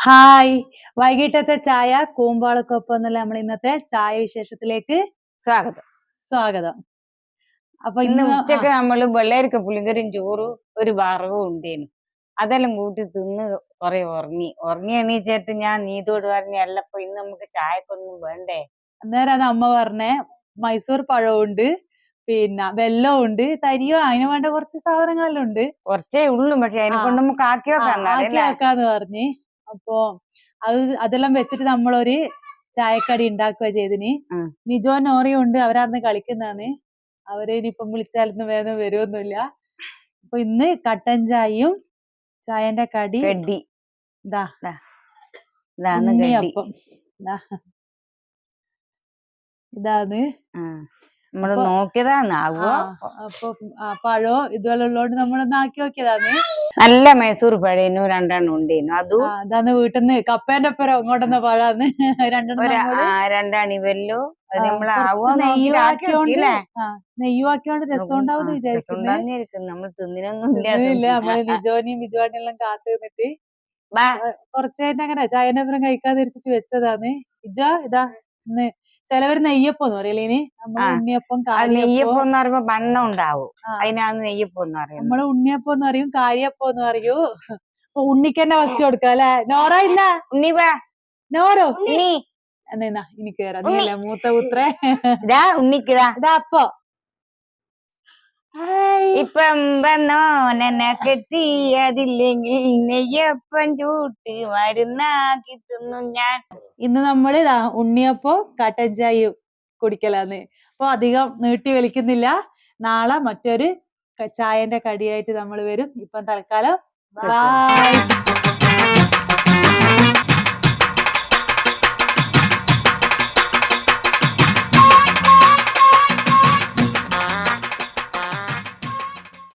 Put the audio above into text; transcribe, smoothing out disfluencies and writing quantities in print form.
Hi, വൈകിട്ടത്തെ ചായ കൂമ്പാളക്കൊപ്പം എന്നുള്ള നമ്മൾ ഇന്നത്തെ ചായ വിശേഷത്തിലേക്ക് സ്വാഗതം. സ്വാഗതം. അപ്പൊ ഇന്ന് ഇന്ന് ഉച്ചക്ക് നമ്മള് വെള്ളരിക്ക പുളിങ്കറിയും ചോറും ഒരു വറവും ഉണ്ടേനു. അതെല്ലാം കൂട്ടി തിന്ന് കുറെ ഉറങ്ങി എണീച്ചിട്ട് ഞാൻ നീതോട് പറഞ്ഞു അല്ലപ്പോ ഇന്ന് നമുക്ക് ചായക്കൊന്നും വേണ്ടേ. അന്നേരം അത് അമ്മ പറഞ്ഞേ മൈസൂർ പഴമുണ്ട്, പിന്നെ വെല്ലമുണ്ട്, തരിയോ അതിന് വേണ്ട കുറച്ച് സാധനങ്ങളെല്ലാം ഉണ്ട്. കുറച്ചേ ഉള്ളൂ, പക്ഷെ അതിനെ കൊണ്ട് നമുക്ക് ആക്കി ആക്കി വെക്കാന്ന് പറഞ്ഞ്. അപ്പൊ അതെല്ലാം വെച്ചിട്ട് നമ്മളൊരു ചായക്കടി ഉണ്ടാക്കുക ചെയ്തിന്. നിജോ നോറിയും ഉണ്ട്, അവരാർന്ന് കളിക്കുന്നതാണ്. അവരെ ഇനിയിപ്പം വിളിച്ചാലൊന്നും വേഗം വരുമൊന്നുമില്ല. അപ്പൊ ഇന്ന് കട്ടൻ ചായയും ചായന്റെ കടി ഇതാ ഉണ്ണിയപ്പം. ഇതാണ് നമ്മള് നോക്കിയതാണ്. അപ്പൊ പഴോ ഇതുപോലെ ഉള്ളോണ്ട് നമ്മളൊന്ന് ആക്കി നോക്കിയതാണ്. നല്ല മൈസൂർ പഴയനു രണ്ടെണ്ണം ഉണ്ടേനു. അതും അതാന്ന് വീട്ടിന്ന് കപ്പേന്റെ ഒപ്പരം അങ്ങോട്ടെന്ന പഴാന്ന് രണ്ടാണി വെല്ലോ നെയ്യുവാക്കിയോണ്ട് രസം ഉണ്ടാവും വിചാരിക്കുന്നു. നമ്മൾ തിന്നിനൊന്നും നമ്മള് നിജോനിയും ബിജുവാണിയും എല്ലാം കാത്തു നിന്നിട്ട് കുറച്ചായിട്ട് അങ്ങനെ ചായന്റെ ഒപ്പരം കഴിക്കാതിരിച്ചിട്ട് വെച്ചതാന്ന്. ഇജോ ഇതാ ഇന്ന് ചിലവര് നെയ്യപ്പം എന്ന് പറയല്ലേ, ഇനി നമ്മള് ഉണ്ണിയപ്പം നെയ്യപ്പം എന്ന് പറയുമ്പോ ബണ്ണം ഉണ്ടാവും, അതിനാണ് നെയ്യപ്പം എന്ന് പറയുന്നത്. നമ്മള് ഉണ്ണിയപ്പം എന്ന് പറയും, കാര്യപ്പം എന്ന് പറയൂ. ഉണ്ണിക്കന്നെ വച്ചു കൊടുക്കാം അല്ലെ. നോറ ഇന്ന നോറോ എന്നാ ഇനി കേറാ, നീയല്ലേ മൂത്ത പുത്രേ. ഉണ്ണിക്കിതാ അപ്പൊ ഇപ്പം വന്നോനെ കെട്ടിയതില്ലെങ്കിൽ നെയ്യപ്പം ചൂട്ട് മരുന്നാക്കി തിന്നു ഞാൻ. ഇന്ന് നമ്മള് ഉണ്ണിയപ്പോ കട്ടൻ ചായയും കുടിക്കലാന്ന്. അപ്പൊ അധികം നീട്ടി വലിക്കുന്നില്ല. നാളെ മറ്റൊരു ചായന്റെ കടിയായിട്ട് നമ്മൾ വരും. ഇപ്പം തൽക്കാലം ബൈ.